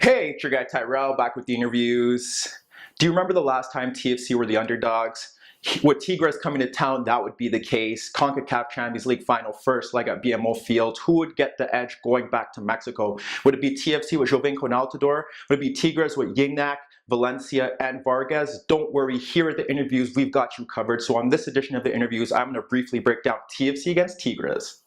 Hey, it's your guy Tyrrell back with the interviews. Do you remember the last time TFC were the underdogs? With Tigres coming to town, that would be the case. CONCACAF Champions League final first leg at BMO Field. Who would get the edge going back to Mexico? Would it be TFC with Jovinko and Altidore? Would it be Tigres with Gignac, Valencia, and Vargas? Don't worry, here at the interviews, we've got you covered. So on this edition of the interviews, I'm going to briefly break down TFC against Tigres.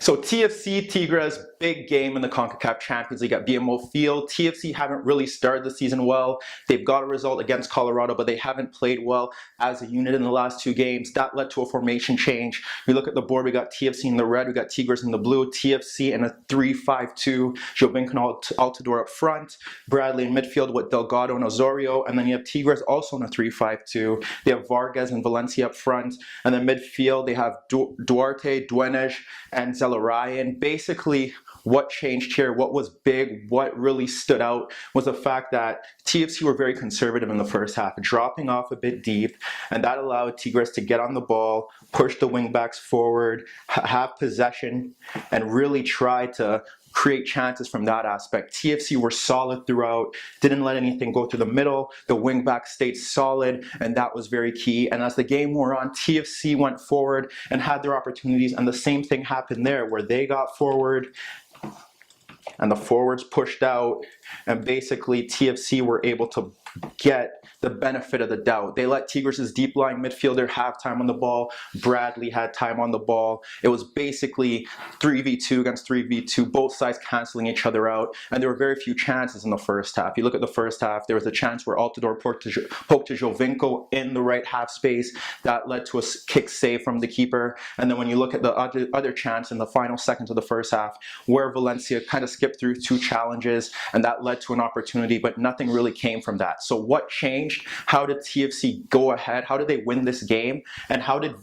So TFC Tigres, big game in the CONCACAF Champions League at BMO Field. TFC haven't really started the season well. They've got a result against Colorado, but they haven't played well as a unit in the last two games. That led to a formation change. We look at the board, we got TFC in the red, we got Tigres in the blue, TFC in a 3-5-2, Jovinko and Altidore up front, Bradley in midfield with Delgado and Osorio, and then you have Tigres also in a 3-5-2. They have Vargas and Valencia up front, and then midfield they have Duarte, Duenes, and Ryan. Basically, what changed here, what was big, what really stood out was the fact that TFC were very conservative in the first half, dropping off a bit deep, and that allowed Tigres to get on the ball, push the wingbacks forward, have possession, and really try to create chances from that aspect. TFC were solid throughout, didn't let anything go through the middle. The wingback stayed solid, and that was very key. And as the game wore on, TFC went forward and had their opportunities, and the same thing happened there where they got forward and the forwards pushed out, and basically TFC were able to get the benefit of the doubt. They let Tigres' deep lying midfielder have time on the ball. Bradley had time on the ball. It was basically 3v2 against 3v2, both sides canceling each other out, and there were very few chances in the first half. You look at the first half, there was a chance where Altidore poked to Jovinko in the right half space. That led to a kick save from the keeper. And then when you look at the other chance in the final seconds of the first half, where Valencia kind of skipped through two challenges, and that led to an opportunity, but nothing really came from that. So what changed? How did TFC go ahead? How did they win this game? And how did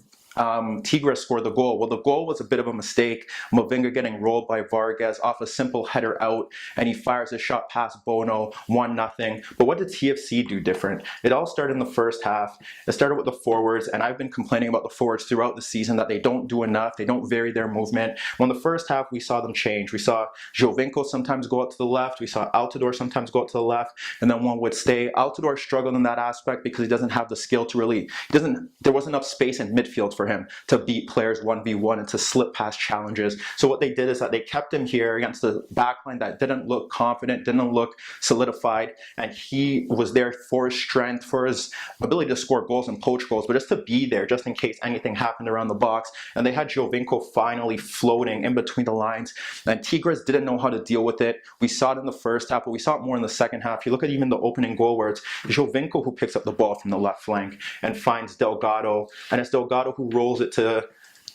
Tigres scored the goal? Well, the goal was a bit of a mistake. Mavinga getting rolled by Vargas off a simple header out, and he fires a shot past Bono, 1-0. But what did TFC do different? It all started in the first half. It started with the forwards, and I've been complaining about the forwards throughout the season that they don't do enough. They don't vary their movement. Well, in the first half, we saw them change. We saw Jovinko sometimes go out to the left. We saw Altidore sometimes go out to the left, and then one would stay. Altidore struggled in that aspect because he doesn't have the skill to really, there wasn't enough space in midfield for him to beat players 1v1 and to slip past challenges. So what they did is that they kept him here against the backline that didn't look confident, didn't look solidified, and he was there for his strength, for his ability to score goals and poach goals, but just to be there just in case anything happened around the box. And they had Jovinko finally floating in between the lines, and Tigres didn't know how to deal with it. We saw it in the first half, but we saw it more in the second half. You look at even the opening goal where it's Jovinko who picks up the ball from the left flank and finds Delgado, and it's Delgado who rolls it to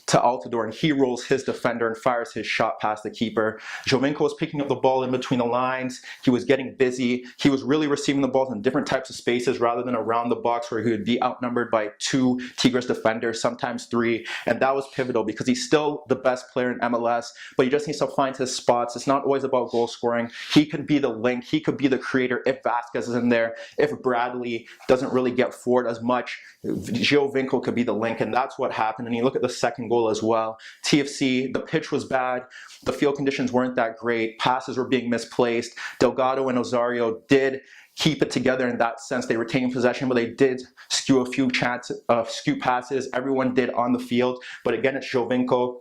Altidore, and he rolls his defender and fires his shot past the keeper. Jovinko was picking up the ball in between the lines. He was getting busy. He was really receiving the balls in different types of spaces rather than around the box where he would be outnumbered by two Tigres defenders, sometimes three. And that was pivotal because he's still the best player in MLS, but he just needs to find his spots. It's not always about goal scoring. He can be the link. He could be the creator if Vasquez is in there. If Bradley doesn't really get forward as much, Jovinko could be the link, and that's what happened. And you look at the second goal as well. TFC, the pitch was bad. The field conditions weren't that great. Passes were being misplaced. Delgado and Osorio did keep it together in that sense. They retained possession, but they did skew a few skew passes. Everyone did on the field. But again, it's Jovinko.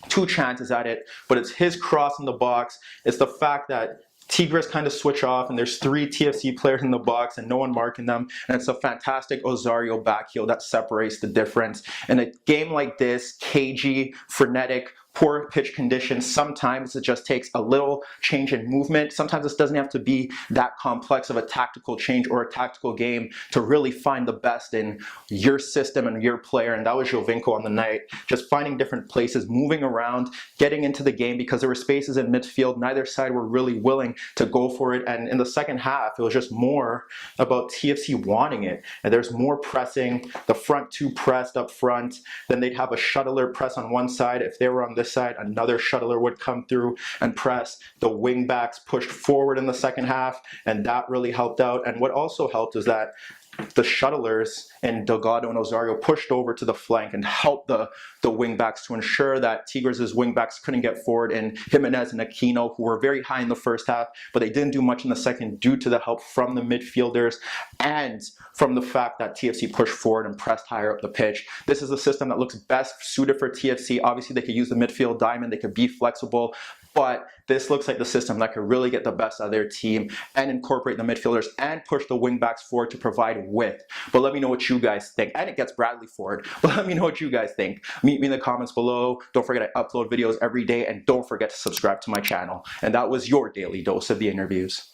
Two chances at it, but it's his cross in the box. It's the fact that Tigres kind of switch off, and there's three TFC players in the box and no one marking them, and it's a fantastic Osorio backheel that separates the difference. In a game like this, cagey, frenetic, poor pitch conditions, sometimes it just takes a little change in movement. Sometimes this doesn't have to be that complex of a tactical change or a tactical game to really find the best in your system and your player, and that was Jovinko on the night. Just finding different places, moving around, getting into the game because there were spaces in midfield. Neither side were really willing to go for it, and in the second half, it was just more about TFC wanting it, and there's more pressing. The front two pressed up front, then they'd have a shuttler press on one side. If they were on this side, another shuttler would come through and press. The wing backs pushed forward in the second half, and that really helped out. And what also helped is that the shuttlers and Delgado and Osorio pushed over to the flank and helped the wingbacks to ensure that Tigres' wingbacks couldn't get forward, and Jimenez and Aquino, who were very high in the first half, but they didn't do much in the second due to the help from the midfielders and from the fact that TFC pushed forward and pressed higher up the pitch. This is a system that looks best suited for TFC. Obviously, they could use the midfield diamond, they could be flexible, but this looks like the system that could really get the best out of their team and incorporate the midfielders and push the wingbacks forward to provide width. But let me know what you guys think. And it gets Bradley forward. But let me know what you guys think. Meet me in the comments below. Don't forget I upload videos every day, and don't forget to subscribe to my channel. And that was your daily dose of the interviews.